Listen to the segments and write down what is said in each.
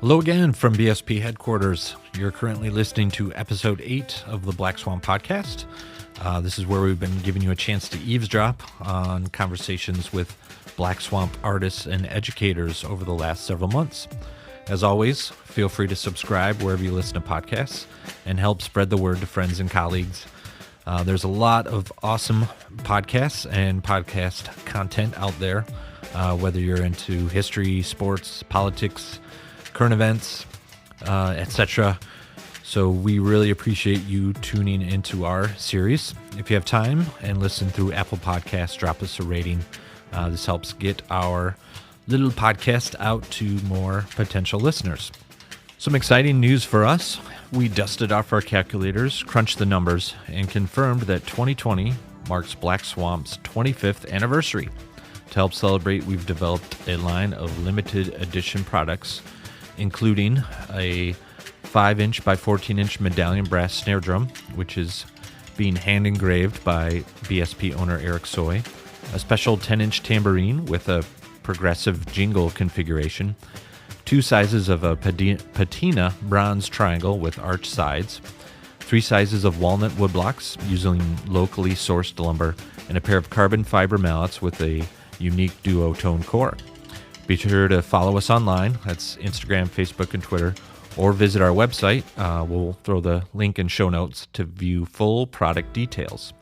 Hello again from BSP headquarters. You're currently listening to episode 8 of the Black Swan podcast. This is where we've been giving you a chance to eavesdrop on conversations with Black Swamp artists and educators over the last several months. As always, feel free to subscribe wherever you listen to podcasts and help spread the word to friends and colleagues. There's a lot of awesome podcasts and podcast content out there, whether you're into history, sports, politics, current events, etc. So we really appreciate you tuning into our series. If you have time and listen through Apple Podcasts, drop us a rating. This helps get our little podcast out to more potential listeners. Some exciting news for us. We dusted off our calculators, crunched the numbers, and confirmed that 2020 marks Black Swamp's 25th anniversary. To help celebrate, we've developed a line of limited edition products, including a 5-inch by 14-inch medallion brass snare drum, which is being hand engraved by BSP owner Eric Soy, a special 10-inch tambourine with a progressive jingle configuration, 2 sizes of a patina bronze triangle with arched sides, 3 sizes of walnut woodblocks using locally sourced lumber, and a pair of carbon fiber mallets with a unique duotone core. Be sure to follow us online. That's Instagram, Facebook, and Twitter, or visit our website. We'll throw the link in show notes to view full product details.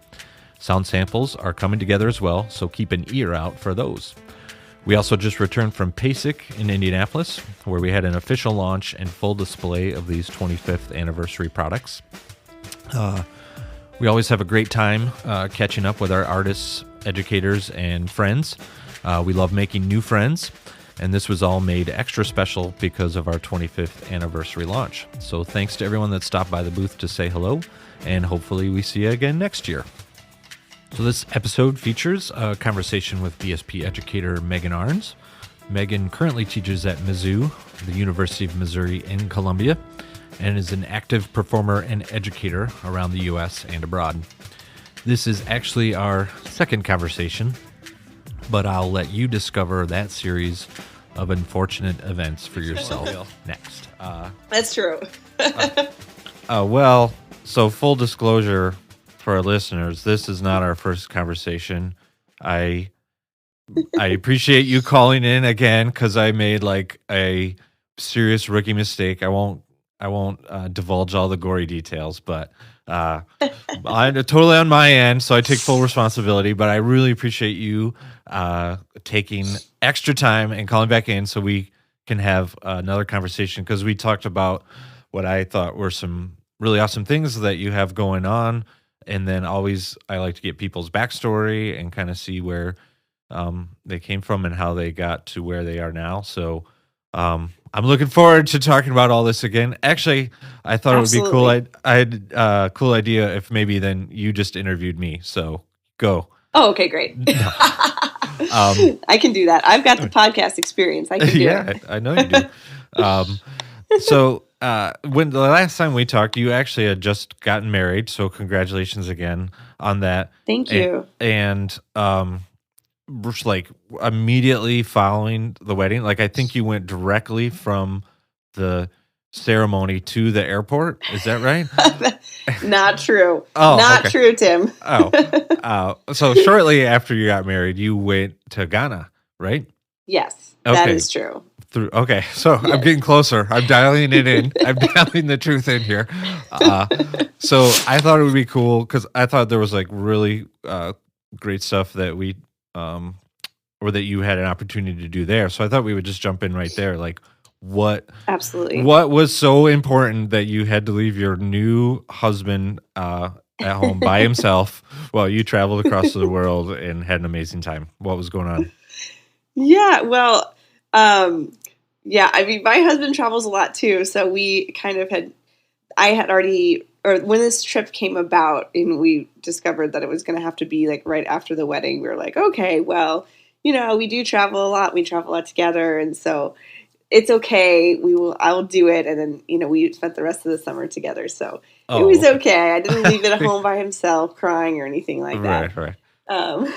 Sound samples are coming together as well, so keep an ear out for those. We also just returned from PASIC in Indianapolis, where we had an official launch and full display of these 25th anniversary products. We always have a great time catching up with our artists, educators, and friends. We love making new friends, and this was all made extra special because of our 25th anniversary launch. So thanks to everyone that stopped by the booth to say hello, and hopefully we see you again next year. So this episode features a conversation with BSP educator Megan Arns. Megan currently teaches at Mizzou, the University of Missouri in Columbia, and is an active performer and educator around the U.S. and abroad. This is actually our second conversation, but I'll let you discover that series of unfortunate events for yourself next. That's true. Well, so full disclosure for our listeners, this is not our first conversation. I appreciate you calling in again because I made like a serious rookie mistake. I won't divulge all the gory details, but I'm totally on my end, so I take full responsibility. But I really appreciate you taking extra time and calling back in so we can have another conversation, because we talked about what I thought were some really awesome things that you have going on. And then always I like to get people's backstory and kind of see where they came from and how they got to where they are now. So I'm looking forward to talking about all this again. Actually, I thought Absolutely. It would be cool. I had a cool idea if maybe then you just interviewed me. So go. Oh, okay, great. I can do that. I've got the podcast experience. I can do it. I know you do. So when the last time we talked, you actually had just gotten married. So congratulations again on that. Thank you. And like immediately following the wedding, like I think you went directly from the ceremony to the airport. Is that right? Not true. Not true, Tim. So shortly after you got married, you went to Ghana, right? Yes, that is true. So yes. I'm getting closer. I'm dialing it in. I'm dialing the truth in here. So I thought it would be cool because I thought there was like really great stuff that we or that you had an opportunity to do there. So I thought we would just jump in right there. Like what was so important that you had to leave your new husband at home by himself while you traveled across the world and had an amazing time? What was going on? Yeah, well, I mean, my husband travels a lot too. So we kind of when this trip came about and we discovered that it was going to have to be like right after the wedding, we were like, okay, well, we do travel a lot. We travel a lot together. And so it's okay. I will do it. And then, we spent the rest of the summer together. So it was okay. I didn't leave it at home by himself crying or anything like that. Right. Um,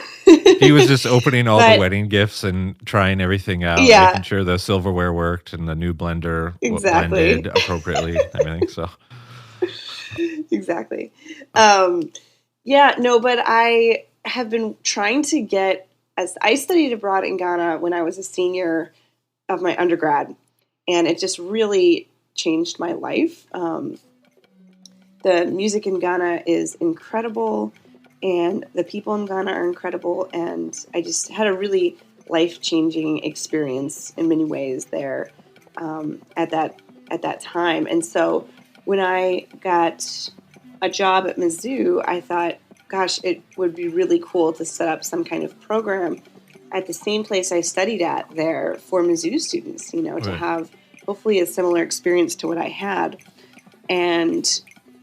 He was just opening all the but wedding gifts and trying everything out, making yeah, sure the silverware worked and the new blender blended exactly. appropriately, everything. So, Exactly. Um, yeah, no, but I have been trying to get, as I studied abroad in Ghana when I was a senior of my undergrad, and it just really changed my life. The music in Ghana is incredible, and the people in Ghana are incredible, and I just had a really life-changing experience in many ways there at that time. And so when I got a job at Mizzou, I thought, gosh, it would be really cool to set up some kind of program at the same place I studied at there for Mizzou students, to right. have hopefully a similar experience to what I had. And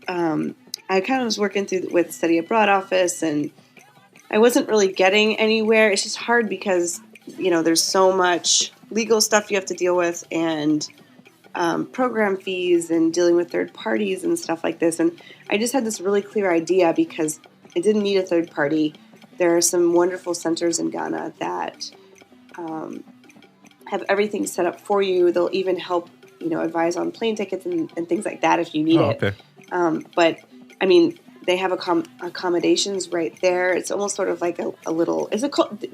I kind of was working with the study abroad office, and I wasn't really getting anywhere. It's just hard because, there's so much legal stuff you have to deal with, and program fees, and dealing with third parties and stuff like this. And I just had this really clear idea because I didn't need a third party. There are some wonderful centers in Ghana that have everything set up for you. They'll even help, advise on plane tickets and things like that if you need Oh, it. okay. But I mean, they have accommodations right there. It's almost sort of like a little.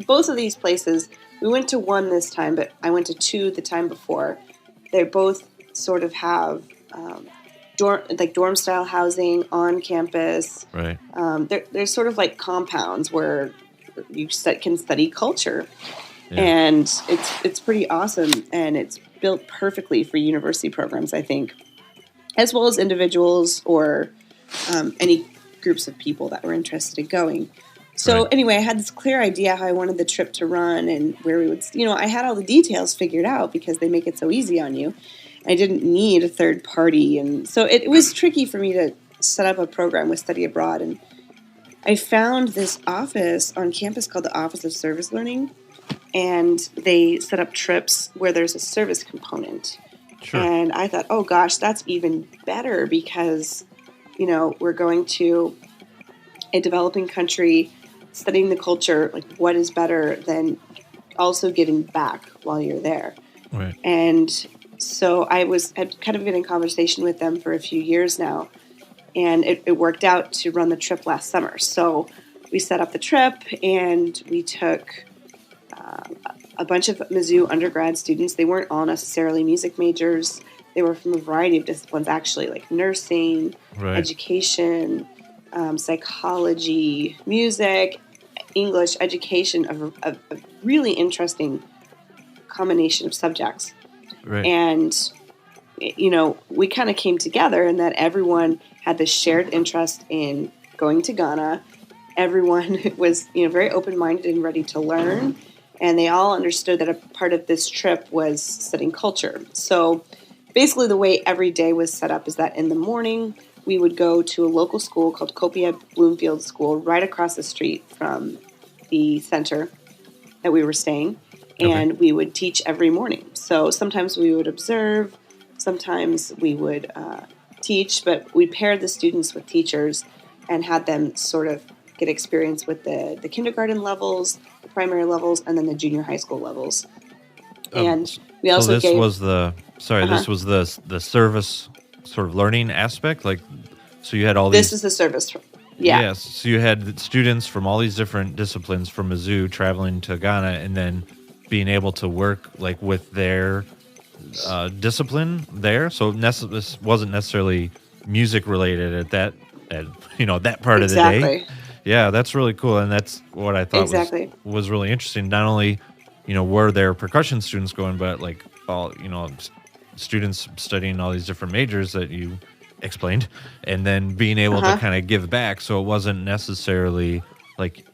Both of these places. We went to one this time, but I went to two the time before. They both sort of have dorm style housing on campus. Right. They're sort of like compounds where you can study culture, Yeah. and it's pretty awesome, and it's built perfectly for university programs, I think, as well as individuals or any groups of people that were interested in going. So Right. anyway, I had this clear idea how I wanted the trip to run and where we would, I had all the details figured out because they make it so easy on you. I didn't need a third party. And so it was tricky for me to set up a program with study abroad. And I found this office on campus called the Office of Service Learning. And they set up trips where there's a service component. Sure. And I thought, oh gosh, that's even better because, we're going to a developing country, studying the culture. Like, what is better than also giving back while you're there? Right. And so I had kind of been in conversation with them for a few years now, and it worked out to run the trip last summer. So we set up the trip, and we took a bunch of Mizzou undergrad students. They weren't all necessarily music majors. They were from a variety of disciplines, actually, like nursing, Right. education, psychology, music, English, education, a really interesting combination of subjects. Right. And, we kind of came together in that everyone had this shared interest in going to Ghana. Everyone was, very open-minded and ready to learn. And they all understood that a part of this trip was studying culture. So basically the way every day was set up is that in the morning, we would go to a local school called Copia Bloomfield School right across the street from the center that we were staying. And Okay. we would teach every morning. So sometimes we would observe, sometimes we would teach, but we paired the students with teachers and had them sort of get experience with the kindergarten levels, the primary levels, and then the junior high school levels. And we So also this gave... was this was the service sort of learning aspect. Like, so you had all This these. is the service. Yeah. Yes. So you had students from all these different disciplines from Mizzou traveling to Ghana and then being able to work like with their discipline there. So this wasn't necessarily music related at that part of the day. Exactly. Yeah, that's really cool, and that's what I thought Exactly. was really interesting. Not only, were there percussion students going, but like all, students studying all these different majors that you explained, and then being able to kind of give back. So it wasn't necessarily like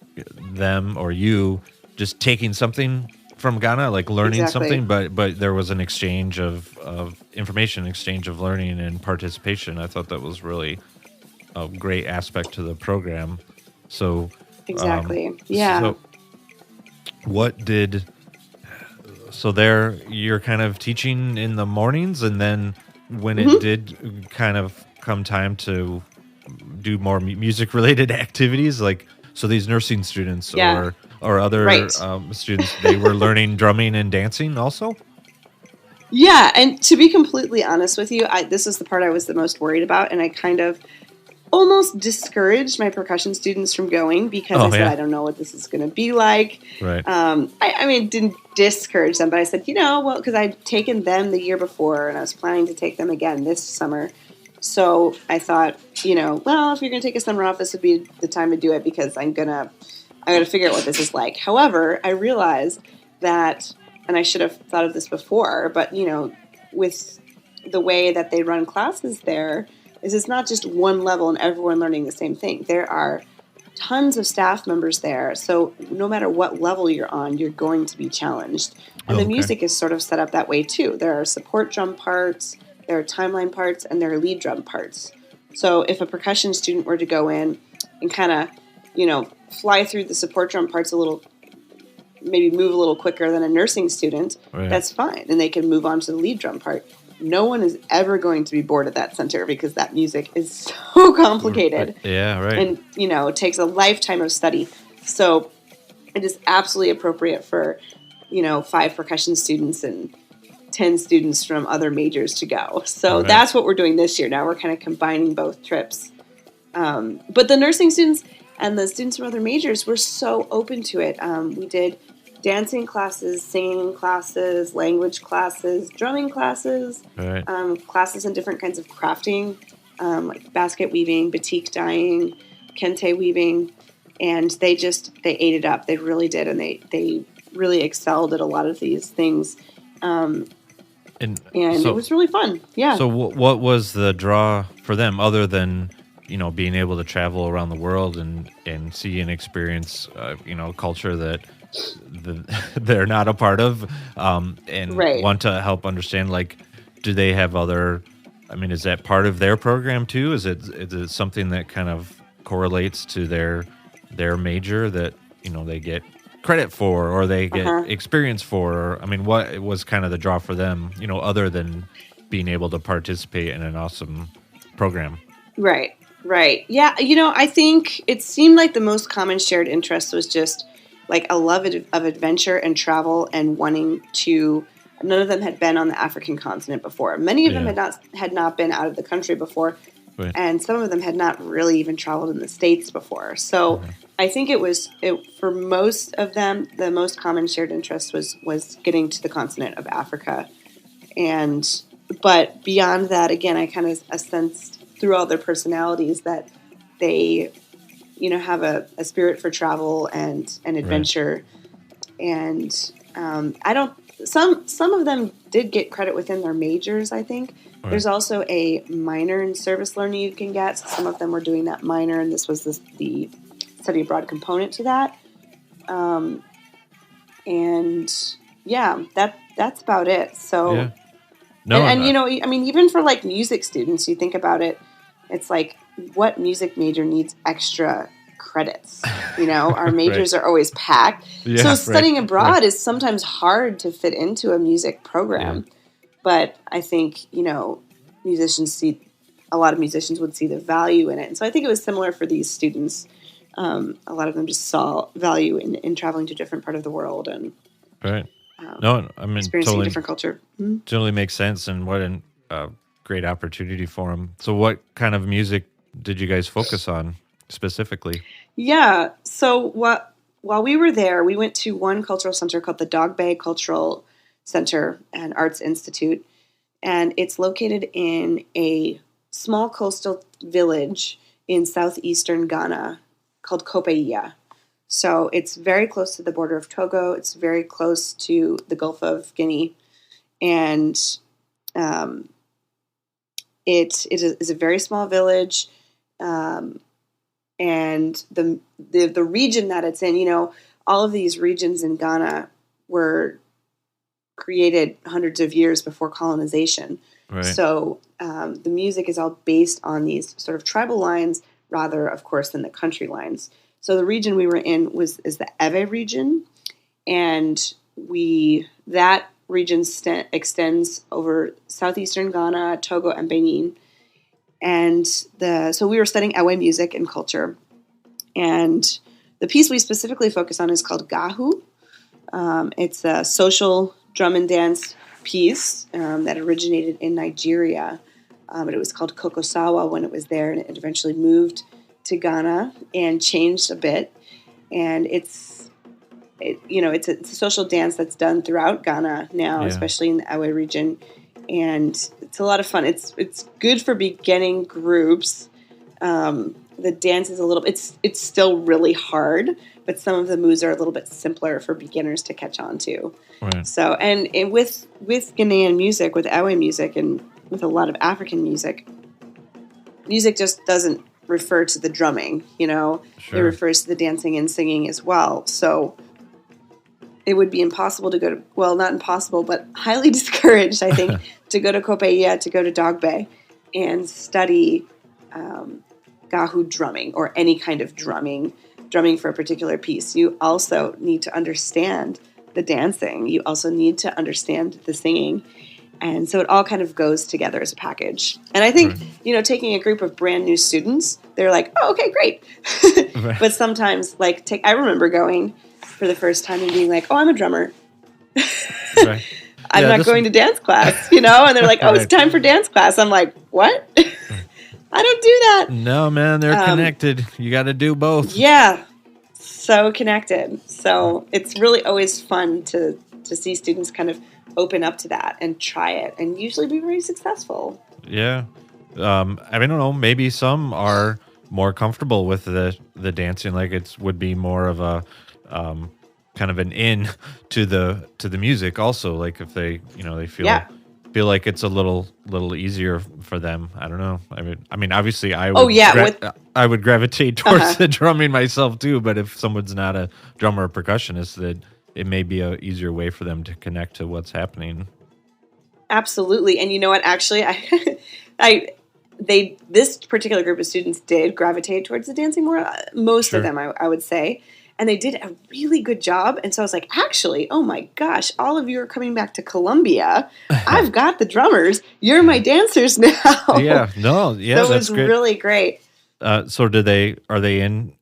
them or you just taking something from Ghana, like learning Exactly. something, but there was an exchange of information, exchange of learning and participation. I thought that was really a great aspect to the program. So Exactly. Yeah. So so there you're kind of teaching in the mornings, and then when it did kind of come time to do more music related activities, like So these nursing students Yeah. or other Right. students, they were learning drumming and dancing also? Yeah, and to be completely honest with you, this is the part I was the most worried about, and I kind of almost discouraged my percussion students from going because I said, I don't know what this is going to be like. Right. I mean, didn't discourage them, but I said, well, because I'd taken them the year before, and I was planning to take them again this summer. So I thought, well, if you're going to take a summer off, this would be the time to do it because I'm gonna figure out what this is like. However, I realized that, and I should have thought of this before, but with the way that they run classes there, is it's not just one level and everyone learning the same thing. There are tons of staff members there, so no matter what level you're on, you're going to be challenged. And the music is sort of set up that way too. There are support drum parts, there are timeline parts, and there are lead drum parts. So if a percussion student were to go in and kind of, fly through the support drum parts a little, maybe move a little quicker than a nursing student, that's fine. And they can move on to the lead drum part. No one is ever going to be bored at that center because that music is so complicated. Yeah, right. And, it takes a lifetime of study. So it is absolutely appropriate for, 5 percussion students and 10 students from other majors to go. So that's what we're doing this year. Now we're kind of combining both trips. But the nursing students and the students from other majors were so open to it. We did dancing classes, singing classes, language classes, drumming classes, classes in different kinds of crafting, like basket weaving, batik dyeing, kente weaving, and they ate it up. They really did, and they really excelled at a lot of these things. And so, it was really fun. Yeah. So what was the draw for them other than, being able to travel around the world and see and experience, culture that they're not a part of, and want to help understand, like, do they have is that part of their program too? Is it something that kind of correlates to their major that, they get credit for or they get experience for? What was kind of the draw for them, other than being able to participate in an awesome program? Right. Yeah. I think it seemed like the most common shared interest was just like a love of adventure and travel and wanting to. None of them had been on the African continent before. Many of them had not been out of the country before, and some of them had not really even traveled in the States before. So I think for most of them, the most common shared interest was getting to the continent of Africa, but beyond that, again, I kind of sensed through all their personalities that they have a spirit for travel and adventure. And some of them did get credit within their majors, I think. There's also a minor in service learning you can get. So some of them were doing that minor, and this was the study abroad component to that. That's about it. So, even for like music students, you think about it, it's like, what music major needs extra credits? Our majors are always packed. So studying abroad is sometimes hard to fit into a music program. But I think, a lot of musicians would see the value in it. And so I think it was similar for these students. A lot of them just saw value in traveling to a different part of the world and experiencing a different culture. Totally makes sense, and what a great opportunity for them. So what kind of music did you guys focus on specifically? Yeah. So while we were there, we went to one cultural center called the Dog Bay Cultural Center and Arts Institute. And it's located in a small coastal village in southeastern Ghana called Kopeia. So it's very close to the border of Togo. It's very close to the Gulf of Guinea. And it is a very small village. And the region that it's in, all of these regions in Ghana were created hundreds of years before colonization. So the music is all based on these sort of tribal lines rather, of course, than the country lines. So the region we were in is the Ewe region, and that region extends over southeastern Ghana, Togo, and Benin. And so we were studying Ewe music and culture, and the piece we specifically focus on is called Gahu. It's a social drum and dance piece that originated in Nigeria. But it was called Kokosawa when it was there, and it eventually moved to Ghana and changed a bit. And it's a social dance that's done throughout Ghana now, especially in the Awe region. And it's a lot of fun. It's good for beginning groups. The dance is it's still really hard, but some of the moves are a little bit simpler for beginners to catch on to. Right. So, and with Ghanaian music, with Awe music, and with a lot of African music just doesn't refer to the drumming, Sure. It refers to the dancing and singing as well. So it would be impossible to go to, well, not impossible, but highly discouraged, I think, to go to Kopeia, to go to Dogbe, and study Gahu drumming or any kind of drumming for a particular piece. You also need to understand the dancing. You also need to understand the singing. And so it all kind of goes together as a package. And I think, taking a group of brand new students, they're like, oh, okay, great. Right. But sometimes, I remember going for the first time and being like, oh, I'm a drummer. Right. I'm not going to dance class, and they're like, oh, It's time for dance class. I'm like, what? I don't do that. No, man, they're connected. You got to do both. Yeah, so connected. So it's really always fun to see students kind of open up to that and try it, and usually be very successful. Yeah. I don't know. Maybe some are more comfortable with the dancing. Like it would be more of a kind of an in to the music. Also, like if they they feel like it's a little easier for them. I don't know. I mean, obviously, I would. I would gravitate towards the drumming myself too. But if someone's not a drummer or percussionist, that it may be a easier way for them to connect to what's happening. Absolutely. And you know what? Actually, this particular group of students did gravitate towards the dancing more. Most of them, I would say. And they did a really good job. And so I was like, actually, oh my gosh, all of you are coming back to Columbia. I've got the drummers. You're my dancers now. Yeah. No. Yeah. So it was really great. So are they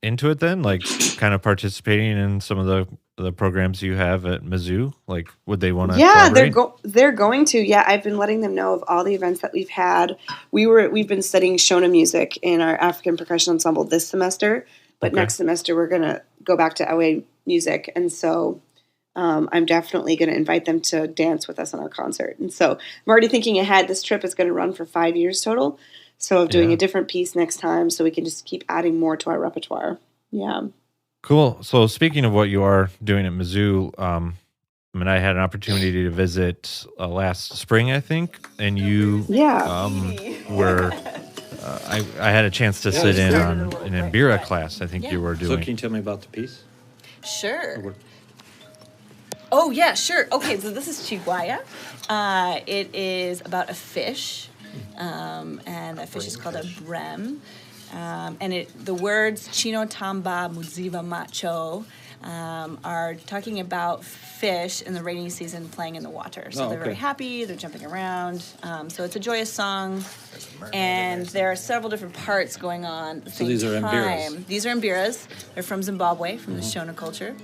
into it then? Like kind of participating in some of the programs you have at Mizzou? Like would they want to? Yeah, they're going to. Yeah, I've been letting them know of all the events that we've had. We've been studying Shona music in our African percussion ensemble this semester, but next semester we're going to go back to Awe music, and so I'm definitely going to invite them to dance with us on our concert. And so I'm already thinking ahead. This trip is going to run for 5 years total. So of doing a different piece next time, so we can just keep adding more to our repertoire. Yeah. Cool. So speaking of what you are doing at Mizzou, I had an opportunity to visit last spring, I think, and you were. I had a chance to sit in on an Mbira class. I think you were doing. So can you tell me about the piece? Sure. Oh yeah, sure. Okay, so this is Chiguaya. It is about a fish. And that fish is called a brem. And the words Chino Tamba Muziva Macho are talking about fish in the rainy season playing in the water. So they're very happy, they're jumping around. So it's a joyous song. And there are several different parts going on at the same these are time. Mbiras. These are Mbiras. They're from Zimbabwe, from the Shona culture.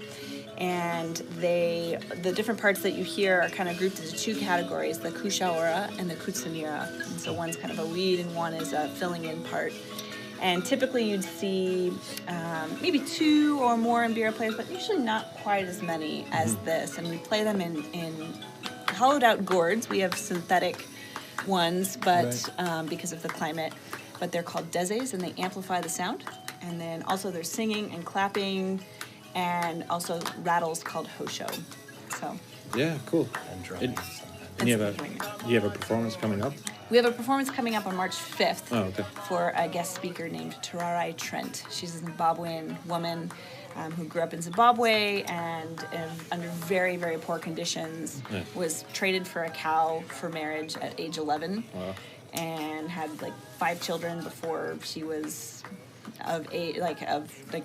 And the different parts that you hear are kind of grouped into two categories, the kushaora and the kutsamira. And so one's kind of a lead and one is a filling in part. And typically you'd see maybe 2 or more Mbira players, but usually not quite as many as this. And we play them in hollowed out gourds. We have synthetic ones, but because of the climate. But they're called dezes and they amplify the sound. And then also there's singing and clapping, and also rattles called hosho. So yeah, cool. And drumming. And you have a performance coming up? We have a performance coming up on March 5th for a guest speaker named Tararai Trent. She's a Zimbabwean woman who grew up in Zimbabwe and under very, very poor conditions was traded for a cow for marriage at age 11 and had 5 children before she was of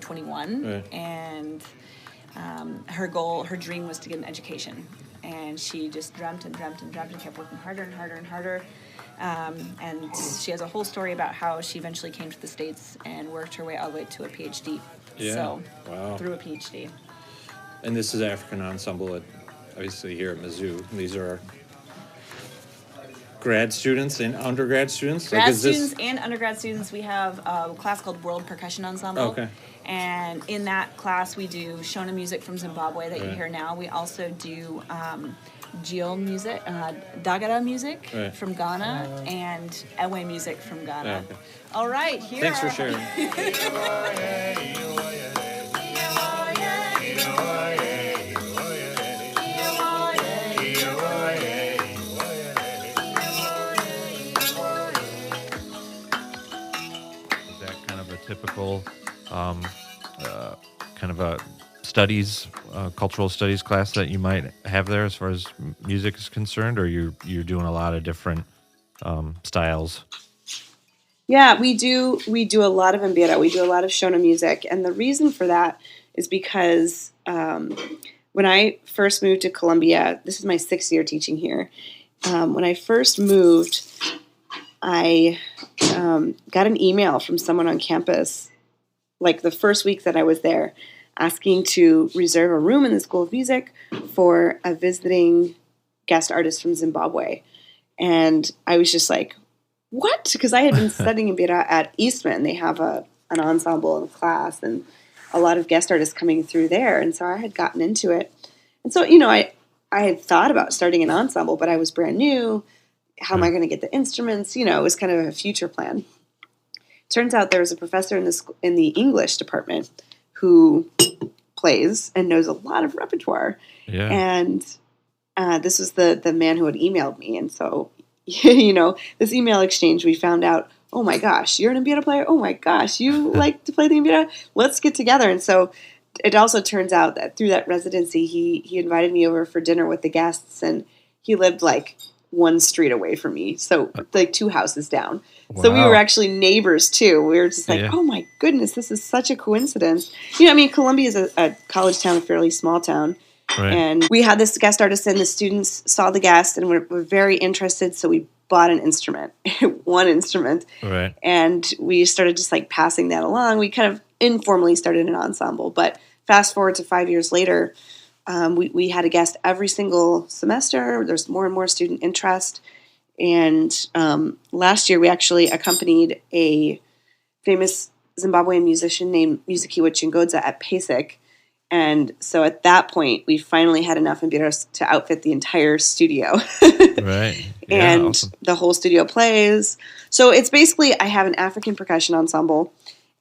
21, and her dream was to get an education, and she just dreamt and dreamt and dreamt and kept working harder and harder and harder, and she has a whole story about how she eventually came to the States and worked her way all the way to a PhD. Yeah. So, Wow. through a PhD. And this is African ensemble obviously here at Mizzou. These are grad students and undergrad students? Grad students and undergrad students. We have a class called World Percussion Ensemble. Okay. And in that class, we do Shona music from Zimbabwe that you hear now. We also do Jio music, Dagara music from Ghana, and Ewe music from Ghana. Okay. All right, here. Thanks for sharing. Typical kind of a studies, cultural studies class that you might have there as far as music is concerned, or you're doing a lot of different styles? Yeah, we do a lot of mbira. We do a lot of Shona music, and the reason for that is because when I first moved to Columbia, this is my 6th year teaching here. When I first moved, I got an email from someone on campus, like the first week that I was there, asking to reserve a room in the School of Music for a visiting guest artist from Zimbabwe. And I was just like, what? Because I had been studying mbira at Eastman. They have an ensemble and class and a lot of guest artists coming through there. And so I had gotten into it. And so, I had thought about starting an ensemble, but I was brand new. How am I going to get the instruments? It was kind of a future plan. Turns out there was a professor in the English department who plays and knows a lot of repertoire. Yeah. And this was the man who had emailed me. And so, this email exchange, we found out, oh my gosh, you're an mbira player? Oh my gosh, you like to play the mbira? Let's get together. And so it also turns out that through that residency, he invited me over for dinner with the guests, and he lived like one street away from me, so like 2 houses down. Wow. So we were actually neighbors too. We were just like, oh my goodness, this is such a coincidence. Columbia is a college town, a fairly small town. Right. And we had this guest artist, and the students saw the guest and were very interested, so we bought an instrument, one instrument. Right. And we started just like passing that along. We kind of informally started an ensemble, but fast forward to 5 years later, we had a guest every single semester. There's more and more student interest. And last year, we actually accompanied a famous Zimbabwean musician named Muzikiwa Chingodza at PASIC. And so at that point, we finally had enough mbiras to outfit the entire studio. Right. Yeah, and awesome. The whole studio plays. So it's basically, I have an African percussion ensemble,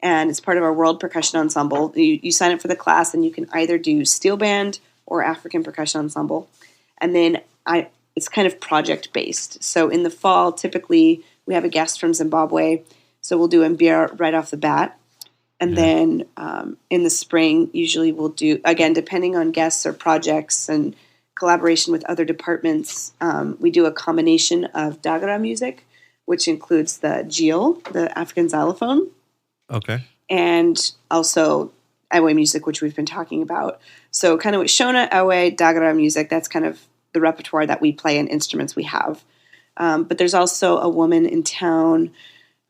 and it's part of our World Percussion Ensemble. You sign up for the class, and you can either do steel band or African percussion ensemble. And then it's kind of project-based. So in the fall, typically, we have a guest from Zimbabwe, so we'll do mbira right off the bat. And then in the spring, usually we'll do, again, depending on guests or projects and collaboration with other departments, we do a combination of Dagara music, which includes the jil, the African xylophone. Okay. And also Ewe music, which we've been talking about. So kind of with Shona, Ewe, Dagara music, that's kind of the repertoire that we play and instruments we have. But there's also a woman in town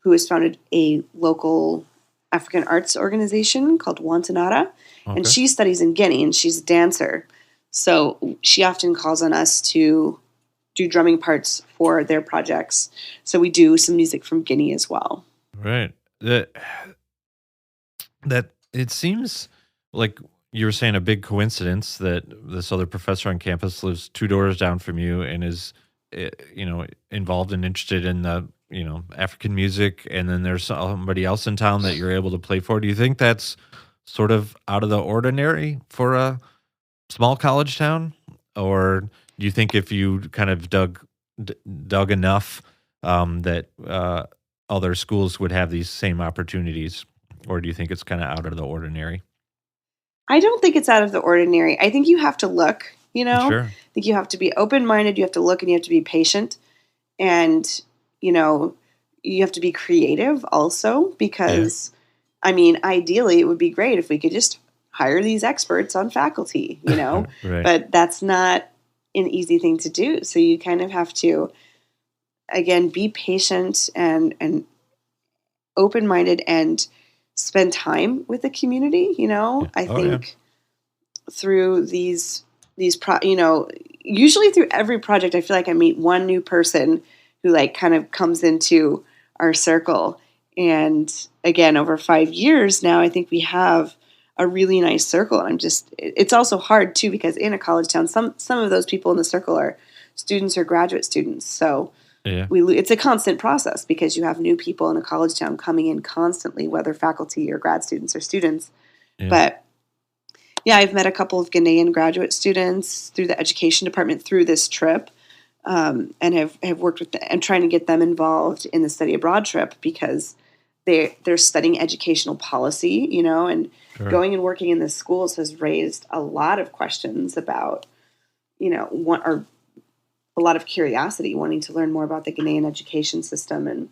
who has founded a local African arts organization called Wantanara, and she studies in Guinea, and she's a dancer. So she often calls on us to do drumming parts for their projects. So we do some music from Guinea as well. Right. That it seems like you were saying a big coincidence that this other professor on campus lives 2 doors down from you and is, involved and interested in the African music, and then there's somebody else in town that you're able to play for. Do you think that's sort of out of the ordinary for a small college town? Or do you think if you kind of dug enough that other schools would have these same opportunities? Or do you think it's kind of out of the ordinary? I don't think it's out of the ordinary. I think you have to look, Sure. I think you have to be open-minded, you have to look, and you have to be patient. And you have to be creative also, because, ideally it would be great if we could just hire these experts on faculty, right. But that's not an easy thing to do. So you kind of have to, again, be patient and open-minded and spend time with the community. I think through these usually through every project, I feel like I meet one new person who like kind of comes into our circle. And again, over 5 years now, I think we have a really nice circle. And it's also hard too, because in a college town, some of those people in the circle are students or graduate students. So it's a constant process because you have new people in a college town coming in constantly, whether faculty or grad students or students. Yeah. But yeah, I've met a couple of Ghanaian graduate students through the education department through this trip, and have worked with them and trying to get them involved in the study abroad trip because they're studying educational policy, and going and working in the schools has raised a lot of questions about, a lot of curiosity, wanting to learn more about the Ghanaian education system and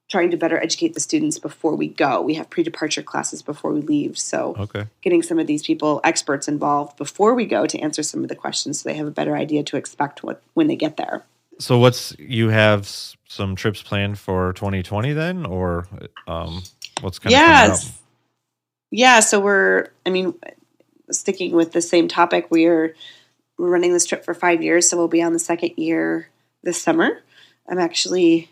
trying to better educate the students before we go. We have pre-departure classes before we leave. So getting some of these people, experts involved before we go to answer some of the questions so they have a better idea to expect when they get there. So you have some trips planned for 2020 then, or what's kind of coming up? Yeah, so we're sticking with the same topic. We're running this trip for 5 years, so we'll be on the second year this summer. I'm actually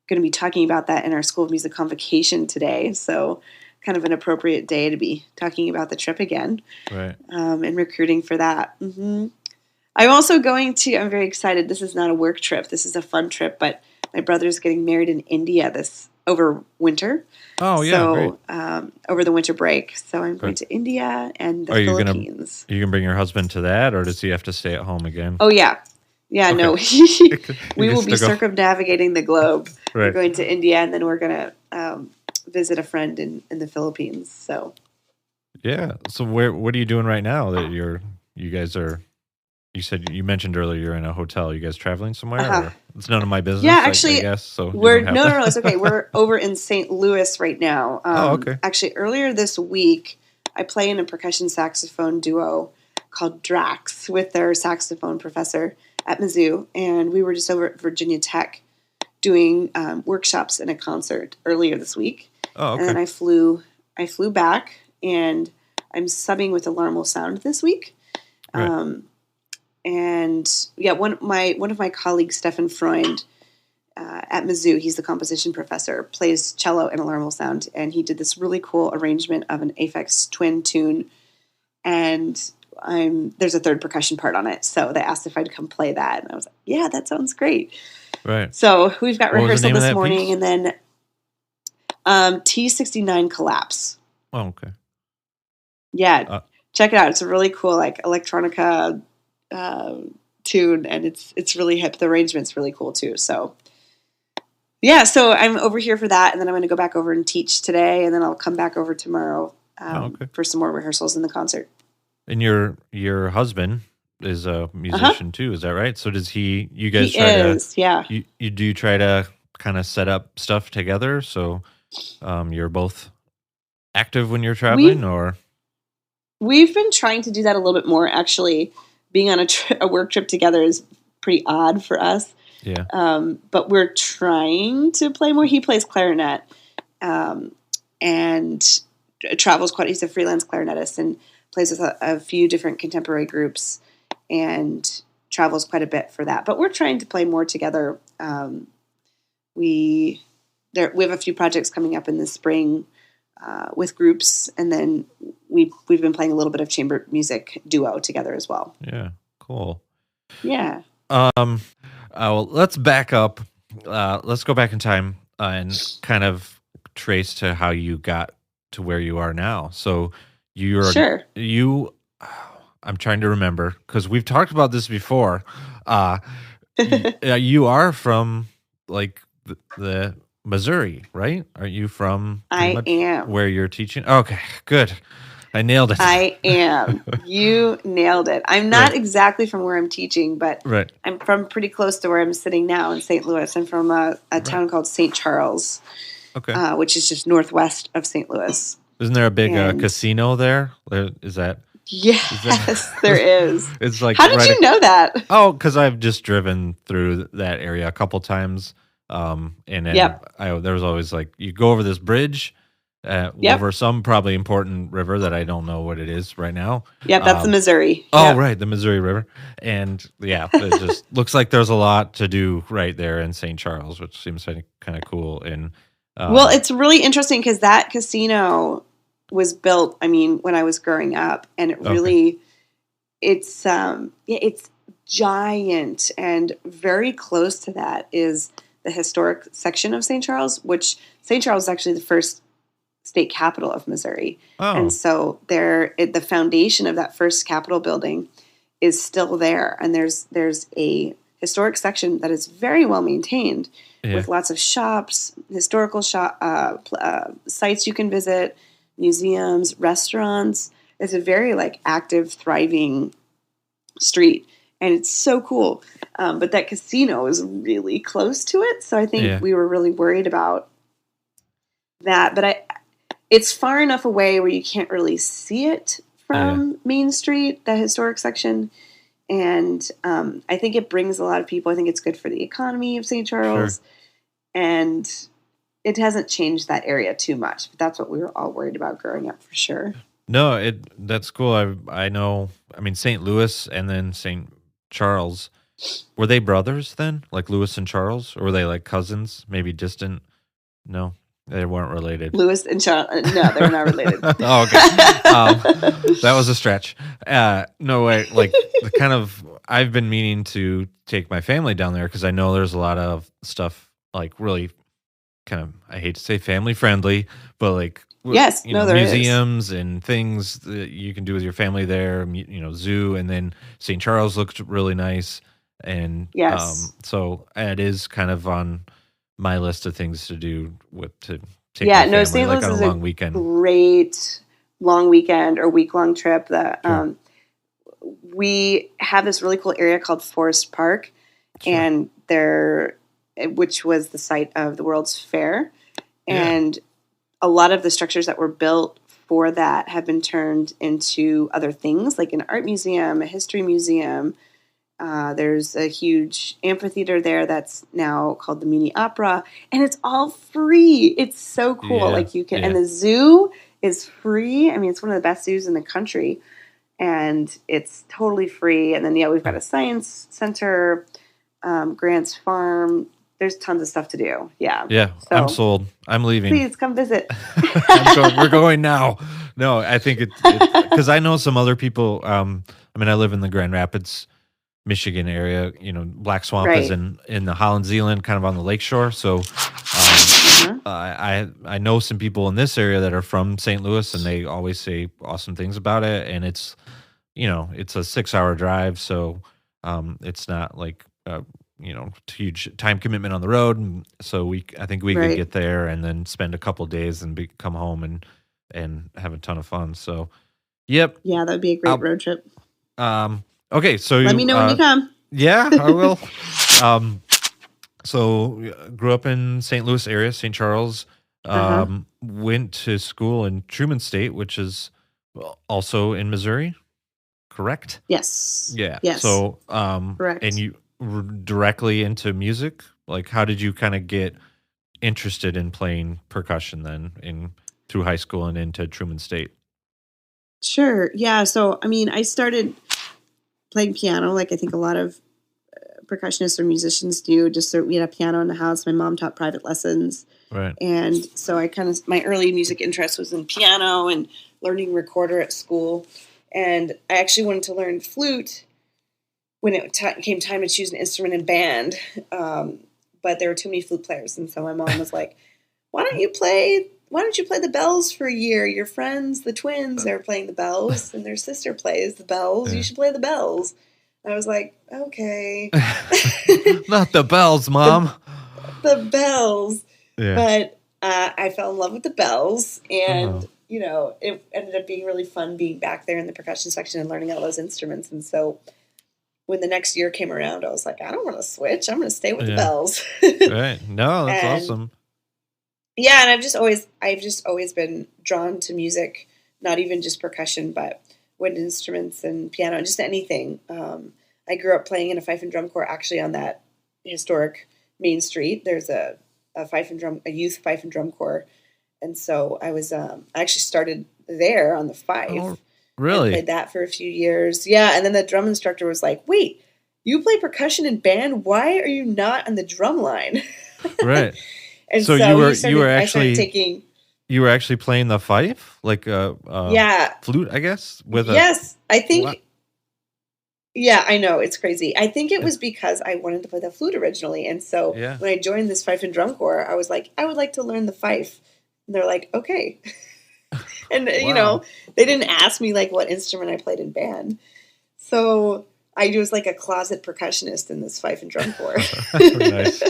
going to be talking about that in our School of Music convocation today, so kind of an appropriate day to be talking about the trip again, right? And recruiting for that. Mm-hmm. I'm very excited. This is not a work trip. This is a fun trip, but my brother's getting married in India over winter. Oh, yeah. So, over the winter break. So I'm going to India and the Philippines. Are you going to bring your husband to that, or does he have to stay at home again? Oh, yeah. Yeah, no. We will be circumnavigating the globe. Right. We're going to India, and then we're going to visit a friend in the Philippines. So. Yeah. So what are you doing right now that you guys are... You mentioned earlier you're in a hotel. You guys traveling somewhere? Or it's none of my business. Yeah, actually, I guess. So no, it's okay. We're over in St. Louis right now. Okay. Actually, earlier this week, I play in a percussion saxophone duo called Drax with their saxophone professor at Mizzou, and we were just over at Virginia Tech doing workshops and a concert earlier this week. Oh, okay. And then I flew back, and I'm subbing with Alarm Will Sound this week. Right. And yeah, one of my colleagues, Stefan Freund, at Mizzou, he's the composition professor, plays cello and Alarm Will Sound, and he did this really cool arrangement of an Aphex Twin tune, and there's a third percussion part on it, so they asked if I'd come play that, and I was like, yeah, that sounds great. Right. So we've got rehearsal this morning, piece? And then T69 Collapse. Oh, okay. Yeah, check it out. It's a really cool electronica tune, and it's really hip. The arrangement's really cool too. So yeah, so I'm over here for that, and then I'm going to go back over and teach today, and then I'll come back over tomorrow for some more rehearsals in the concert. And your husband is a musician too, is that right? So does you guys you try to kind of set up stuff together so you're both active when you're traveling, or? We've been trying to do that a little bit more, actually. Being on a work trip together is pretty odd for us. Yeah. But we're trying to play more. He plays clarinet, and travels quite. He's a freelance clarinetist and plays with a few different contemporary groups, and travels quite a bit for that. But we're trying to play more together. We have a few projects coming up in the spring with groups, and then we've been playing a little bit of chamber music duo together as well. Yeah, cool. Yeah. Well, let's back up. Let's go back in time and kind of trace to how you got to where you are now. So I'm trying to remember because we've talked about this before. You are from the Missouri, right? Are you from? I am. Where you're teaching? Okay, good. I nailed it. I am. You nailed it. I'm not exactly from where I'm teaching, but I'm from pretty close to where I'm sitting now in St. Louis. I'm from a town called St. Charles, which is just northwest of St. Louis. Isn't there a big casino there? Is that? Yes, there is. It's like. How did you know that? Oh, because I've just driven through that area a couple times. And then Yep. there was always like, you go over this bridge, over some probably important river that I don't know what it is right now. Yep, that's the Missouri. Oh, Yep. right, the Missouri River. And yeah, it just looks like there's a lot to do right there in St. Charles, which seems kind of cool. And well, it's really interesting because that casino was built, I mean, when I was growing up, and it really, it's giant, and very close to that is the historic section of St. Charles, which St. Charles is actually the first state capital of Missouri. Oh. And so the foundation of that first Capitol building is still there. And there's a historic section that is very well maintained with lots of shops, historical sites you can visit, museums, restaurants. It's a very like active, thriving street. And it's so cool. But that casino is really close to it. So I think we were really worried about that. But it's far enough away where you can't really see it from Main Street, the historic section. And I think it brings a lot of people. I think it's good for the economy of St. Charles. Sure. And it hasn't changed that area too much. But that's what we were all worried about growing up for sure. No, that's cool. I know, I mean, St. Louis and then St. Charles, were they brothers then? Like Louis and Charles? Or were they like cousins? Maybe distant? No, they weren't related. Louis and Charles, no, they were not related. Oh, okay. That was a stretch. No way. Like, I've been meaning to take my family down there because I know there's a lot of stuff like really kind of, I hate to say family friendly, but like, yes, there museums is. And things that you can do with your family there, zoo, and then St. Charles looked really nice. And so it is kind of on my list of things to do to take my family, St. like Louis on is a long weekend. Great long weekend or week-long trip that we have this really cool area called Forest Park, and which was the site of the World's Fair. And a lot of the structures that were built for that have been turned into other things, like an art museum, a history museum. There's a huge amphitheater there that's now called the Mini Opera, and it's all free. It's so cool. Like you can, and the zoo is free. I mean, it's one of the best zoos in the country, and it's totally free. And then we've got a science center, Grant's Farm. There's tons of stuff to do. Yeah. Yeah. So, I'm sold. I'm leaving. Please come visit. We're going now. No, I think because I know some other people. I mean, I live in the Grand Rapids, Michigan area. Black Swamp is in the Holland Zealand, kind of on the lakeshore. So I know some people in this area that are from St. Louis, and they always say awesome things about it. And it's, it's a 6-hour drive. So it's not like, huge time commitment on the road. And so I think we could get there and then spend a couple of days and come home and have a ton of fun. So, yep. Yeah, that would be a great road trip. Okay, so let me know when you come. Yeah, I will. So grew up in St. Louis area, St. Charles. Went to school in Truman State, which is also in Missouri. Correct? Yes. Yeah. Yes. So, correct. And you were directly into music. Like, how did you kind of get interested in playing percussion then through high school and into Truman State? Sure. Yeah. So, I mean, I started playing piano, like I think a lot of percussionists or musicians do. Just so we had a piano in the house. My mom taught private lessons. Right. And so my early music interest was in piano and learning recorder at school. And I actually wanted to learn flute when it came time to choose an instrument in band. But there were too many flute players. And so my mom was like, why don't you play the bells for a year? Your friends, the twins, they're playing the bells, and their sister plays the bells. Yeah. You should play the bells. I was like, okay. Not the bells, Mom. The bells. Yeah. But I fell in love with the bells, and it ended up being really fun being back there in the percussion section and learning all those instruments. And so when the next year came around, I was like, I don't want to switch. I'm going to stay with the bells. Right. No, that's awesome. Yeah, and I've just always been drawn to music, not even just percussion, but wind instruments and piano, and just anything. I grew up playing in a fife and drum corps, actually on that historic Main Street, there's a youth fife and drum corps. And so I was, I actually started there on the fife. Oh, And really? played that for a few years. Yeah. And then the drum instructor was like, wait, you play percussion in band? Why are you not on the drum line? Right. And So so you were I started actually taking. you were actually playing the fife, like Yeah. flute, I guess, with Yes. I think. What? Yeah, I know. It's crazy. I think it was because I wanted to play the flute originally. And so Yeah. when I joined this fife and drum corps, I was like, I would like to learn the fife. And they're like, okay. And, you know, they didn't ask me like what instrument I played in band. So I was like a closet percussionist in this fife and drum corps. Nice.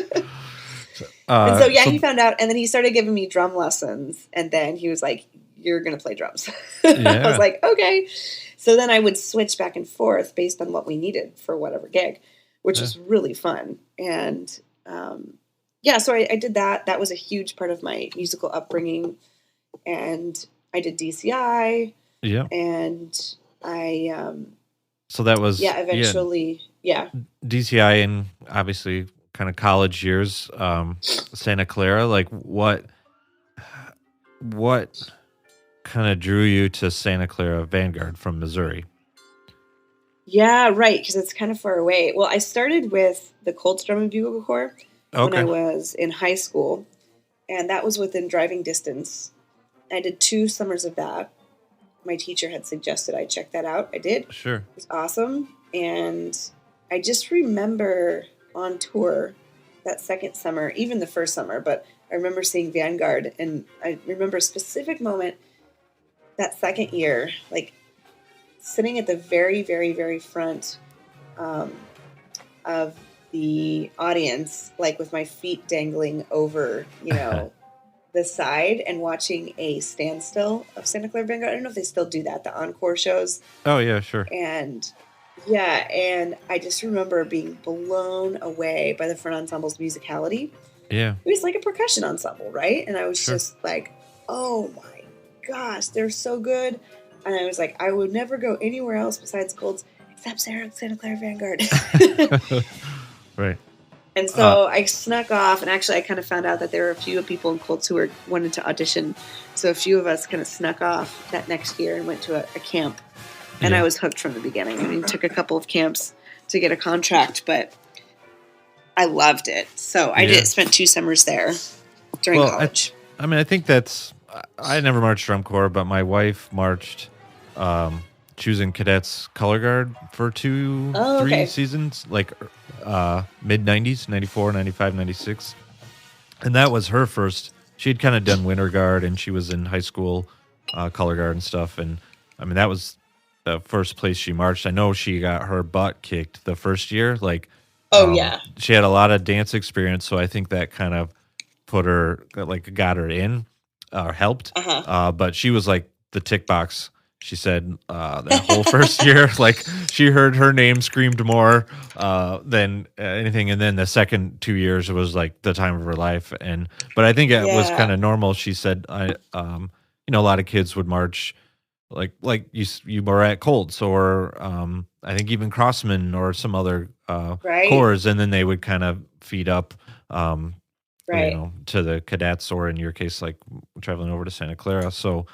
And so, yeah, he found out. And then he started giving me drum lessons. And then he was like, you're going to play drums. Yeah. I was like, okay. So then I would switch back and forth based on what we needed for whatever gig, which was really fun. And yeah, so I did that. That was a huge part of my musical upbringing. And I did DCI. Yeah. And I, So that was eventually, DCI in obviously kind of college years. Santa Clara, like what kind of drew you to Santa Clara Vanguard from Missouri? Yeah, right, because it's kind of far away. Well, I started with the Colts Drum and Bugle Corps when I was in high school, and that was within driving distance. I did 2 summers of that. My teacher had suggested I check that out. I did. Sure. It was awesome, and I just remember on tour that second summer, even the first summer, but I remember seeing Vanguard, and I remember a specific moment that second year, like sitting at the very, very, very front of the audience, like with my feet dangling over, you know, the side and watching a standstill of Santa Clara Vanguard. I don't know if they still do that, the encore shows. Oh, yeah, sure. And yeah, and I just remember being blown away by the front ensemble's musicality. Yeah. It was like a percussion ensemble, right? And I was just like, oh my gosh, they're so good. And I was like, I would never go anywhere else besides Colts except Santa Clara Vanguard. Right. And so I snuck off, and actually I kind of found out that there were a few people in Colts who wanted to audition. So a few of us kind of snuck off that next year and went to a camp. And I was hooked from the beginning. I mean, it took a couple of camps to get a contract, but I loved it. So I spent 2 summers there during college. I mean, I think I never marched drum corps, but my wife marched choosing cadets color guard for 3 seasons, like mid-90s, 94, 95, 96. And that was her first. She had kind of done winter guard, and she was in high school color guard and stuff. And I mean, that was the first place she marched. I know she got her butt kicked the first year. Like, she had a lot of dance experience, so I think that kind of got her in, or helped. But she was like the tick box. She said that whole first year, like she heard her name screamed more than anything, and then the second 2 years was like the time of her life. But I think it was kind of normal. She said, a lot of kids would march. Like you were at Colts, or I think even Crossman or some other corps, and then they would kind of feed up, to the cadets, or in your case, like traveling over to Santa Clara. So,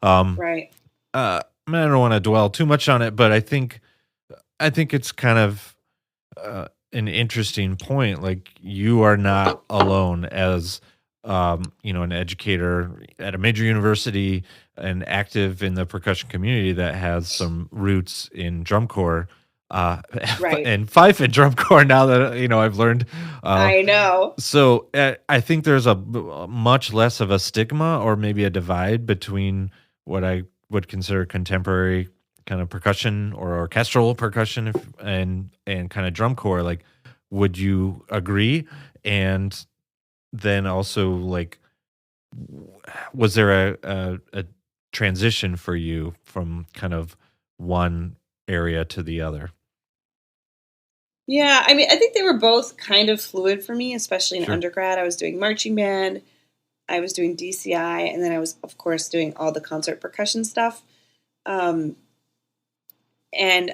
I don't want to dwell too much on it, but I think it's kind of an interesting point. Like, you are not alone as an educator at a major university and active in the percussion community that has some roots in drum corps, and fife and drum corps. Now that I've learned, I know. So I think there's a much less of a stigma, or maybe a divide, between what I would consider contemporary kind of percussion or orchestral percussion and kind of drum corps. Like, would you agree? And then also, like, was there a transition for you from kind of one area to the other? Yeah, I mean, I think they were both kind of fluid for me, especially in undergrad. I was doing marching band, I was doing DCI, and then I was, of course, doing all the concert percussion stuff. And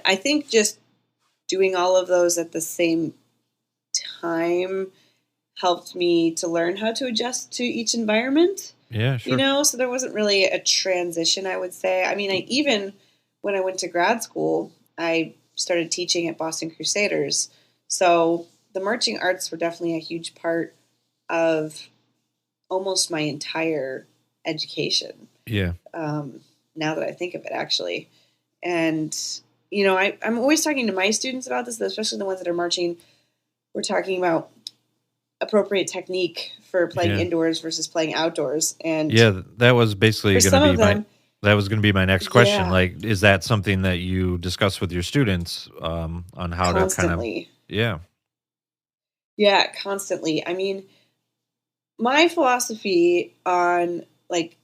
I think just doing all of those at the same time helped me to learn how to adjust to each environment. Yeah, sure. So there wasn't really a transition, I would say. I mean, even when I went to grad school, I started teaching at Boston Crusaders. So the marching arts were definitely a huge part of almost my entire education. Yeah. Now that I think of it, actually. And, I'm always talking to my students about this, especially the ones that are marching. We're talking about appropriate technique for playing indoors versus playing outdoors. And that was basically for going some to of be them, that was going to be my next question. yeah, Like, is that something that you discuss with your students on how to kind of, constantly. yeah, Yeah, constantly. I mean, my philosophy on like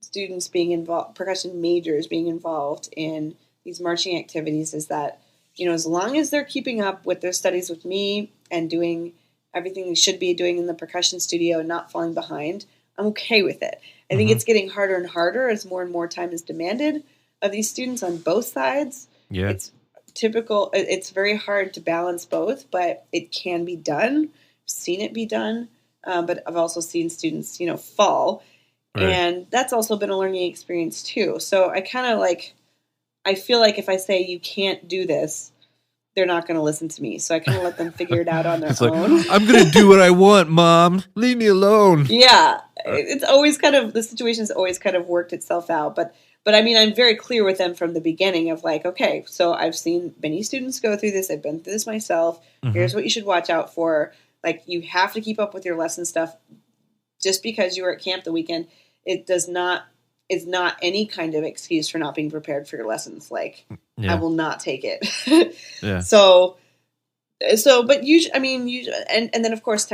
students being involved, percussion majors being involved in these marching activities is that, as long as they're keeping up with their studies with me and doing everything they should be doing in the percussion studio and not falling behind, I'm okay with it. I think it's getting harder and harder as more and more time is demanded of these students on both sides. yeah, It's it's very hard to balance both, but it can be done. I've seen it be done, but I've also seen students, fall. right. And that's also been a learning experience too. So I feel like if I say you can't do this, they're not going to listen to me. So I kind of let them figure it out on their It's like, own. I'm going to do what I want, Mom. Leave me alone. Yeah, it's always the situation's always kind of worked itself out. But I mean, I'm very clear with them from the beginning of like, okay, so I've seen many students go through this. I've been through this myself. Here's what you should watch out for. Like, you have to keep up with your lesson stuff. Just because you were at camp the weekend, it is not any kind of excuse for not being prepared for your lessons. Like, I will not take it. Yeah. But usually, I mean, and then of course,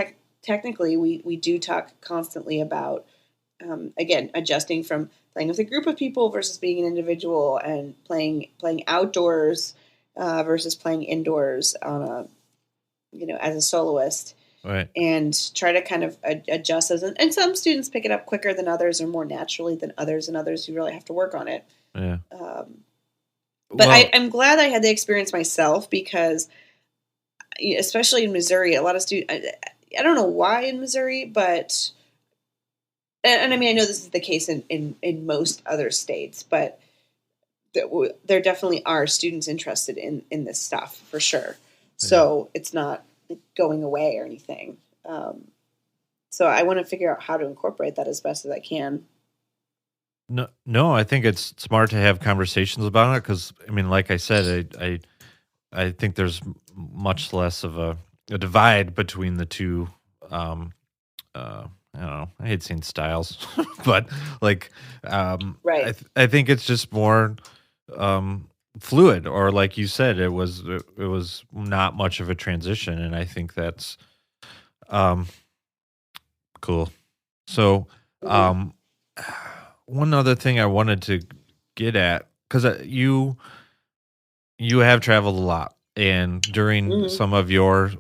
technically, we do talk constantly about, again, adjusting from playing with a group of people versus being an individual, and playing outdoors versus playing indoors on as a soloist. Right. And try to kind of adjust those. And some students pick it up quicker than others, or more naturally than others, and others you really have to work on it. Yeah. But I'm glad I had the experience myself, because especially in Missouri, a lot of students, I don't know why in Missouri, but, and I mean, I know this is the case in most other states, but there definitely are students interested in this stuff for sure. So it's not going away or anything. So I want to figure out how to incorporate that as best as I can. No, I think it's smart to have conversations about it, because, I mean, like I said, I think there's much less of a divide between the two. I don't know. I hate saying styles, but like, Right. I think it's just more fluid, or like you said, it was not much of a transition, and I think that's cool. So, one other thing I wanted to get at, because you have traveled a lot, and during some of your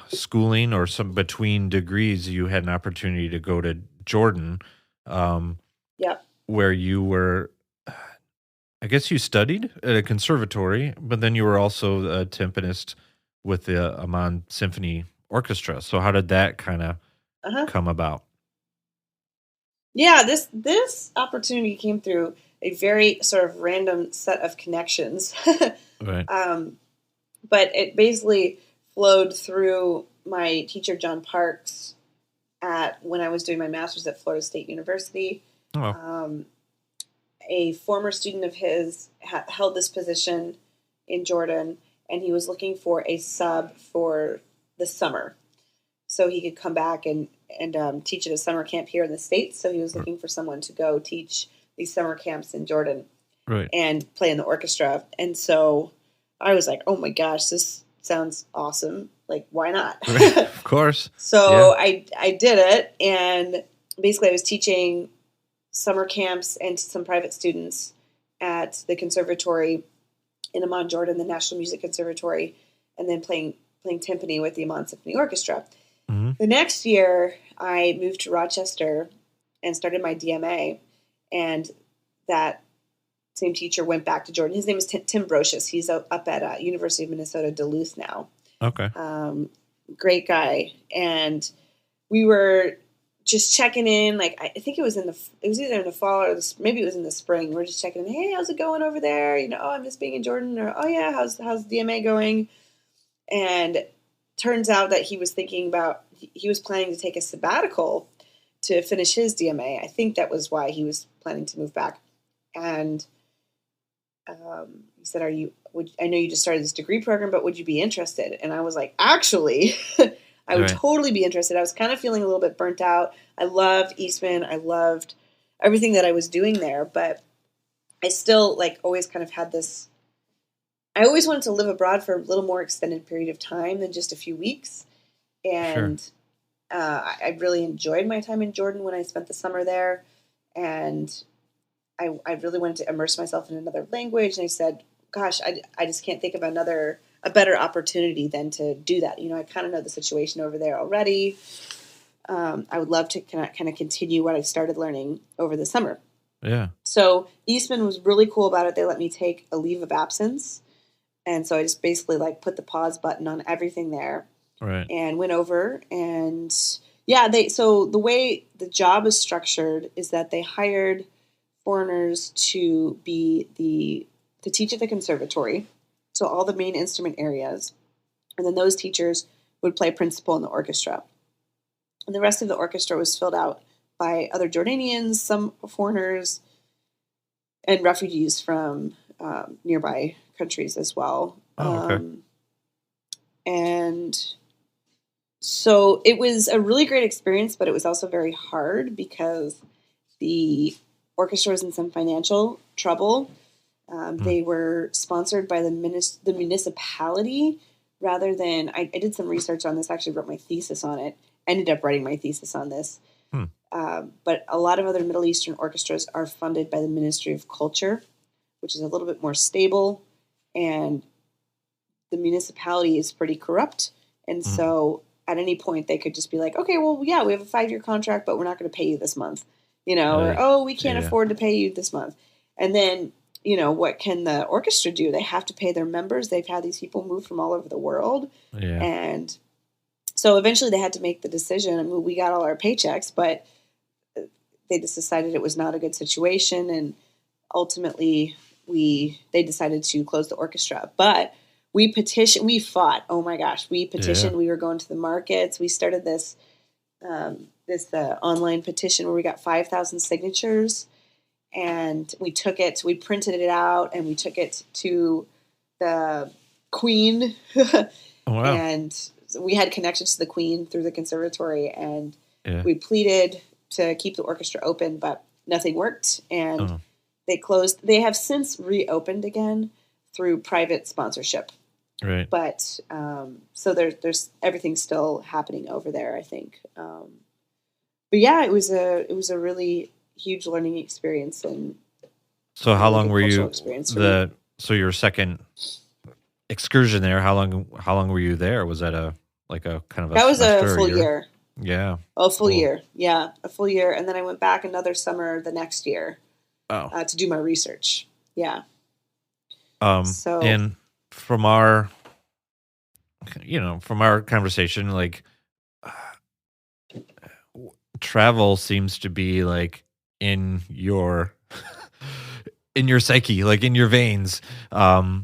schooling or some between degrees, you had an opportunity to go to Jordan, where you were, I guess you studied at a conservatory, but then you were also a timpanist with the Amman Symphony Orchestra. So how did that kind of come about? Yeah, this opportunity came through a very sort of random set of connections. Right. But it basically flowed through my teacher, John Parks, when I was doing my master's at Florida State University. Oh. A former student of his held this position in Jordan, and he was looking for a sub for the summer, so he could come back and teach at a summer camp here in the States. So he was looking for someone to go teach these summer camps in Jordan, right, and play in the orchestra. And so I was like, oh my gosh, this sounds awesome. Like, why not? Right. Of course. So I did it, and basically I was teaching summer camps and some private students at the conservatory in Amman, Jordan, the National Music Conservatory, and then playing timpani with the Amman Symphony Orchestra. Mm-hmm. The next year, I moved to Rochester and started my DMA, and that same teacher went back to Jordan. His name is Tim Brocious. He's up at University of Minnesota Duluth now. Okay. Great guy. And we were just checking in. Like, I think it was either in the fall or maybe it was in the spring. We're just checking in. Hey, how's it going over there? You know, oh, I miss being in Jordan. Or, oh yeah, how's DMA going? And turns out that he was planning to take a sabbatical to finish his DMA. I think that was why he was planning to move back. And he said, I know you just started this degree program, but would you be interested? And I was like, actually, I would totally be interested. I was kind of feeling a little bit burnt out. I loved Eastman. I loved everything that I was doing there, but I still like always kind of had this, I always wanted to live abroad for a little more extended period of time than just a few weeks. And I really enjoyed my time in Jordan when I spent the summer there. And I really wanted to immerse myself in another language. And I said, gosh, I just can't think of a better opportunity than to do that. You know, I kind of know the situation over there already. I would love to kind of continue what I started learning over the summer. Yeah. So Eastman was really cool about it. They let me take a leave of absence. And so I just basically like put the pause button on everything there. Right. And went over and so the way the job is structured is that they hired foreigners to teach at the conservatory. So all the main instrument areas. And then those teachers would play principal in the orchestra. And the rest of the orchestra was filled out by other Jordanians, some foreigners, and refugees from nearby countries as well. Oh, okay. And so it was a really great experience, but it was also very hard because the orchestra was in some financial trouble. They were sponsored by the municipality rather than, I did some research on this, actually wrote my thesis on it, ended up writing my thesis on this. But a lot of other Middle Eastern orchestras are funded by the Ministry of Culture, which is a little bit more stable, and the municipality is pretty corrupt. And so at any point they could just be like, okay, well, yeah, we have a 5-year contract, but we're not going to pay you this month, you know, or, oh, we can't afford to pay you this month. And then, you know, what can the orchestra do? They have to pay their members. They've had these people move from all over the world. Yeah. And so eventually they had to make the decision. I mean, we got all our paychecks, but they just decided it was not a good situation. And ultimately they decided to close the orchestra. But we fought. Oh my gosh. We petitioned. We were going to the markets. We started this online petition where we got 5,000 signatures. And we printed it out, and we took it to the Queen. Oh, wow. And we had connections to the Queen through the conservatory, and we pleaded to keep the orchestra open, but nothing worked. And they closed. They have since reopened again through private sponsorship. Right. But so there's everything's still happening over there, I think. But yeah, it was a really huge learning experience. And so how long were you so your second excursion there, how long were you there? Was that a kind of that was a full year? Yeah. A full year. Yeah, a full year. And then I went back another summer the next year to do my research. Yeah. And from our conversation, like travel seems to be like in your psyche, like in your veins. I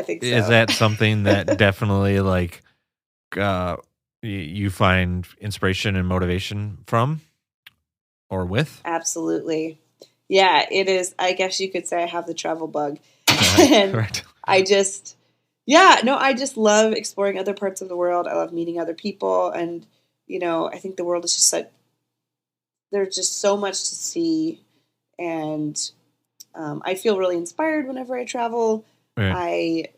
think so. Is that something that definitely like you find inspiration and motivation from or with? Absolutely. Yeah, it is. I guess you could say I have the travel bug. And correct. I just love exploring other parts of the world. I love meeting other people. And, I think the world is just there's just so much to see. And I feel really inspired whenever I travel. Right.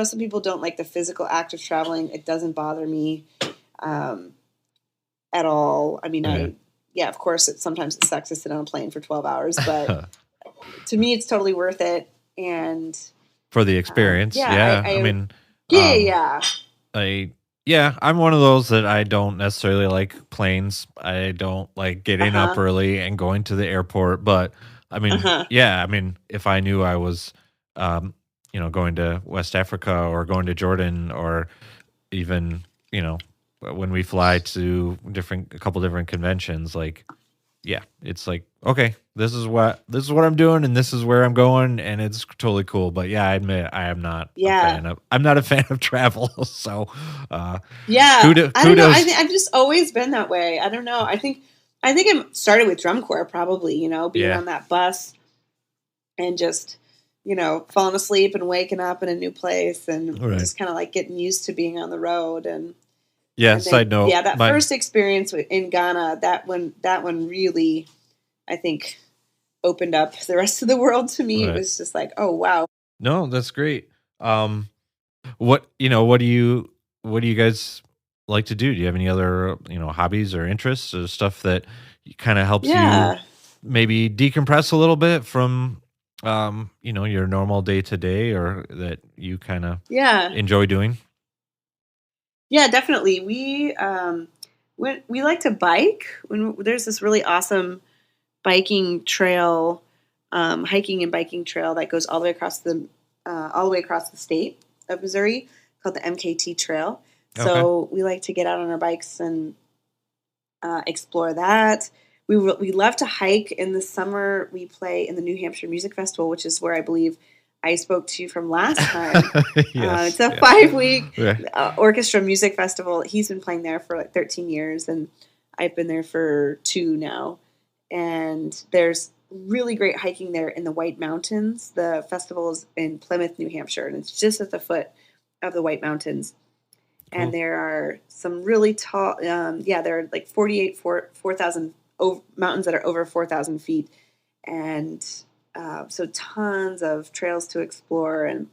Some people don't like the physical act of traveling. It doesn't bother me at all. I mean, of course, sometimes it sucks to sit on a plane for 12 hours, but to me, it's totally worth it. And for the experience, I'm one of those that I don't necessarily like planes. I don't like getting up early and going to the airport, but I mean, if I knew I was, going to West Africa or going to Jordan or even, when we fly to a couple different conventions, like, yeah, it's like, okay, this is what I'm doing, and this is where I'm going, and it's totally cool. But yeah, I admit I am not a Yeah. I'm not a fan of travel. So, Yeah, kudos. I don't know. I've just always been that way. I don't know. I think it started with drum corps, probably. Being Yeah. on that bus and just falling asleep and waking up in a new place, and Right. just kind of like getting used to being on the road. And Yeah. then, Side note. yeah, that first experience in Ghana, that one really, I think, opened up the rest of the world to me. Right. It was just like, oh wow. No, that's great. What do you guys like to do? Do you have any other hobbies or interests or stuff that kind of helps Yeah. you maybe decompress a little bit from your normal day to day, or that you kind of Yeah. enjoy doing? Yeah, definitely. We like to bike. When there's this really awesome biking trail, hiking and biking trail that goes all the way across the state of Missouri, called the MKT Trail. So we like to get out on our bikes and explore that. We love to hike. In the summer, we play in the New Hampshire Music Festival, which is where I believe I spoke to you from last time. Yes, it's a 5-week orchestra music festival. He's been playing there for like 13 years, and I've been there for 2 now. And there's really great hiking there in the White Mountains. The festival is in Plymouth, New Hampshire, and it's just at the foot of the White Mountains. Cool. And there are some really tall, there are like 4,000 mountains that are over 4,000 feet. And so tons of trails to explore. And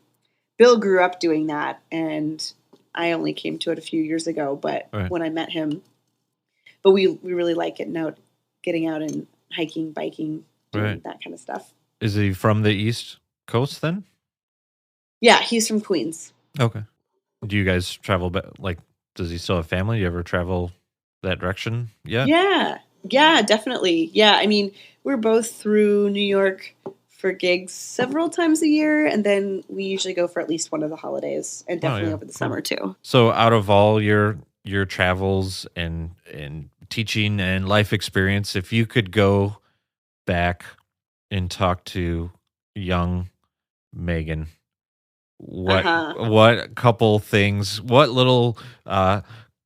Bill grew up doing that, and I only came to it a few years ago. But when I met him, we really like getting out and hiking, biking, doing that kind of stuff. Is he from the East Coast then? Yeah, he's from Queens. Okay. Do you guys travel? Like, does he still have family? You ever travel that direction yet? Yeah, definitely. Yeah, I mean, we're both through New York for gigs several times a year, and then we usually go for at least one of the holidays, and definitely over the summer too. So, out of all your travels and teaching and life experience, if you could go back and talk to young Megan, what couple things, what little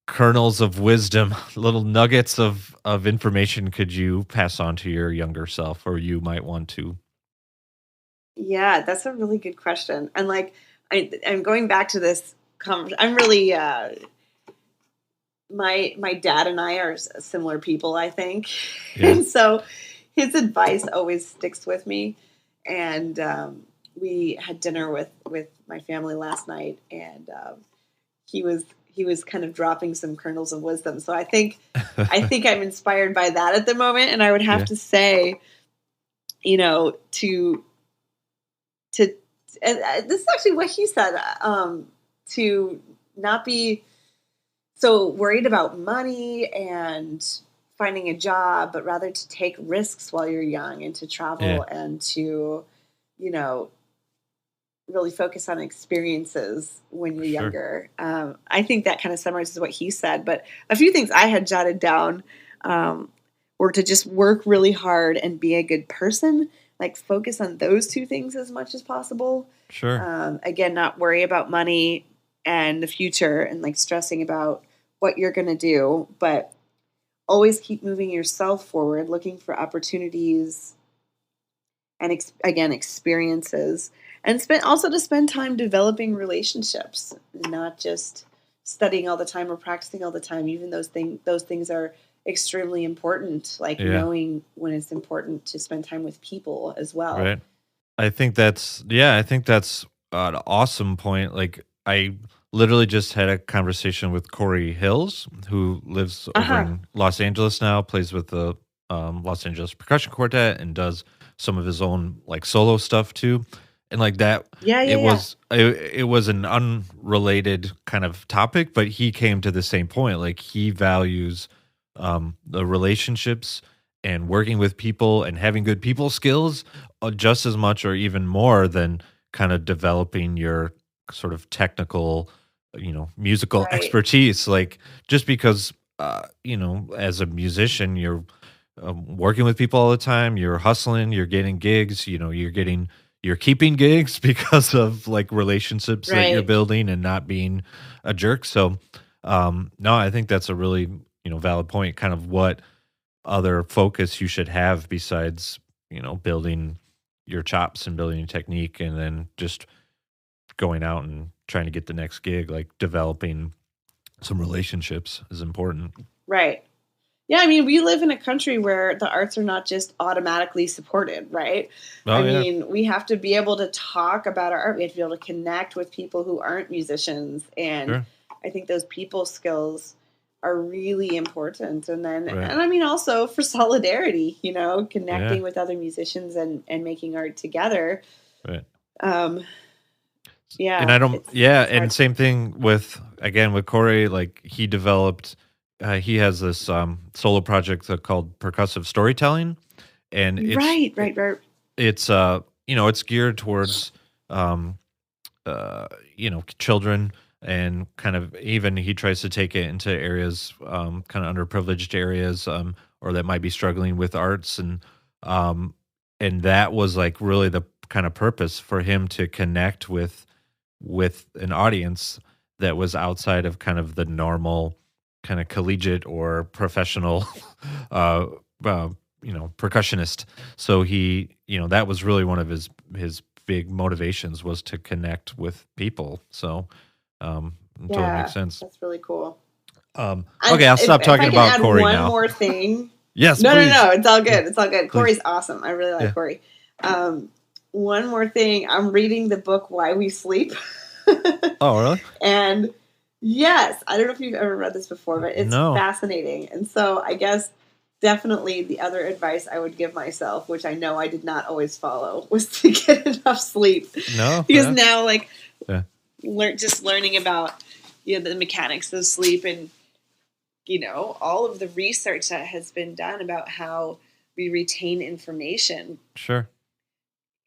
kernels of wisdom, little nuggets of information could you pass on to your younger self, or you might want to? Yeah, that's a really good question. And like, I'm going back to this conversation. I'm really, my dad and I are similar people, I think. Yeah. And so his advice always sticks with me. And we had dinner with my family last night, and he was kind of dropping some kernels of wisdom. So I think I'm inspired by that at the moment. And I would have to say, and this is actually what he said, to not be so worried about money and finding a job, but rather to take risks while you're young, and to travel and to, really focus on experiences when you're younger. I think that kind of summarizes what he said, but a few things I had jotted down were to just work really hard and be a good person. Like, focus on those 2 things as much as possible. Sure. Again, not worry about money and the future and like stressing about what you're going to do, but always keep moving yourself forward, looking for opportunities and experiences, and to spend time developing relationships, not just studying all the time or practicing all the time. Even those things are extremely important, like knowing when it's important to spend time with people as well. Right. I think that's an awesome point. Like, I literally just had a conversation with Corey Hills, who lives over in Los Angeles now, plays with the Los Angeles Percussion Quartet, and does some of his own like solo stuff too. And like that, it was an unrelated kind of topic, but he came to the same point. Like, he values the relationships and working with people and having good people skills just as much or even more than kind of developing your sort of technical musical Right. expertise. Like, just because, as a musician, you're working with people all the time, you're hustling, you're getting gigs, you're keeping gigs because of like relationships that you're Right. building and not being a jerk. So, no, I think that's a really, valid point, kind of what other focus you should have besides, building your chops and building your technique, and then just going out and trying to get the next gig. Like, developing some relationships is important. Right. Yeah, I mean, we live in a country where the arts are not just automatically supported, right? Oh, I yeah. mean, we have to be able to talk about our art. We have to be able to connect with people who aren't musicians. And Sure. I think those people skills are really important. And then, Right. and I mean, also for solidarity, connecting Yeah. with other musicians and making art together. Right. Yeah. And I don't, yeah. it's hard. And same thing with Corey, like he developed, he has this solo project called Percussive Storytelling. And it's, Right. it's, it's geared towards, children, and kind of, even he tries to take it into areas, kind of underprivileged areas, or that might be struggling with arts. And that was like really the kind of purpose for him to connect with an audience that was outside of kind of the normal kind of collegiate or professional, percussionist. So he, that was really one of his big motivations, was to connect with people. So, it totally makes sense. That's really cool. Okay, I'll stop talking about Corey one now. One more thing. Yes, no, please. no, it's all good. It's all good. Please. Corey's awesome. I really like Corey. One more thing. I'm reading the book Why We Sleep. Oh, really? And yes, I don't know if you've ever read this before, but it's fascinating. And so I guess definitely the other advice I would give myself, which I know I did not always follow, was to get enough sleep. No, because now, learning about the mechanics of sleep, and all of the research that has been done about how we retain information. Sure.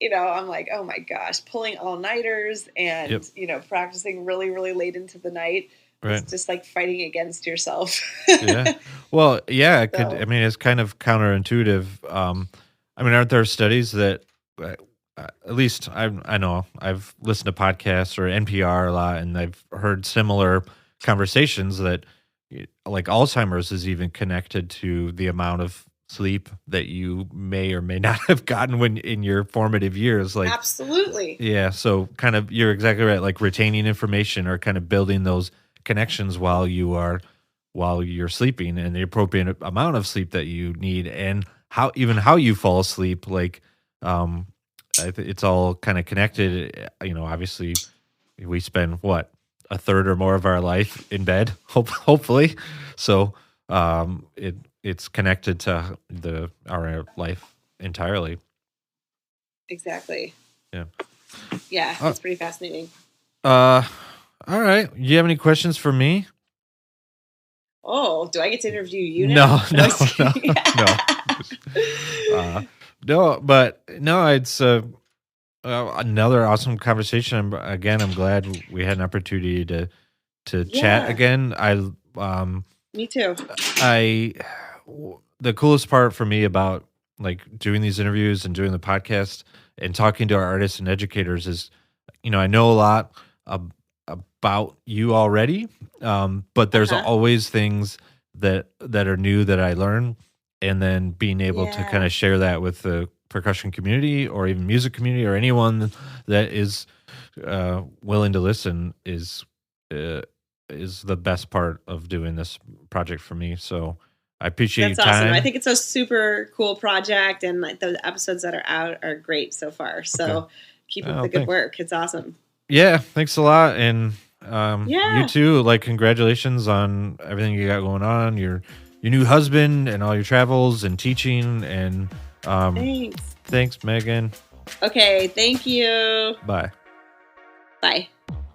I'm like, oh my gosh, pulling all-nighters and, practicing really, really late into the night. Right. It's just like fighting against yourself. Yeah. Well, yeah, it could. I mean, it's kind of counterintuitive. Aren't there studies that, at least I know, I've listened to podcasts or NPR a lot, and I've heard similar conversations that, like, Alzheimer's is even connected to the amount of sleep that you may or may not have gotten when in your formative years. Like, absolutely. Yeah. So kind of, you're exactly right. Like, retaining information or kind of building those connections while you're sleeping, and the appropriate amount of sleep that you need, and how you fall asleep. Like, it's all kind of connected. Obviously we spend a third or more of our life in bed, hopefully. So, it's connected to our life entirely. Exactly. Yeah. Yeah, it's pretty fascinating. All right. Do you have any questions for me? Oh, do I get to interview you now? No. It's another awesome conversation. Again, I'm glad we had an opportunity to chat again. Me too. The coolest part for me about like doing these interviews and doing the podcast and talking to our artists and educators is, I know a lot about you already, but there's always things that are new that I learn, and then being able to kind of share that with the percussion community or even music community or anyone that is willing to listen is the best part of doing this project for me. So I appreciate your time. That's awesome. I think it's a super cool project, and like the episodes that are out are great so far. So keep up the good work. It's awesome. Yeah, thanks a lot. And you too. Like, congratulations on everything you got going on. Your new husband and all your travels and teaching. And thanks, Megan. Okay, thank you. Bye. Bye.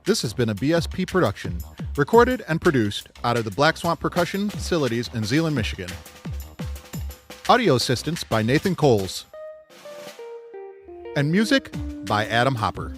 This has been a BSP production, recorded and produced out of the Black Swamp Percussion facilities in Zeeland, Michigan. Audio assistance by Nathan Coles. And music by Adam Hopper.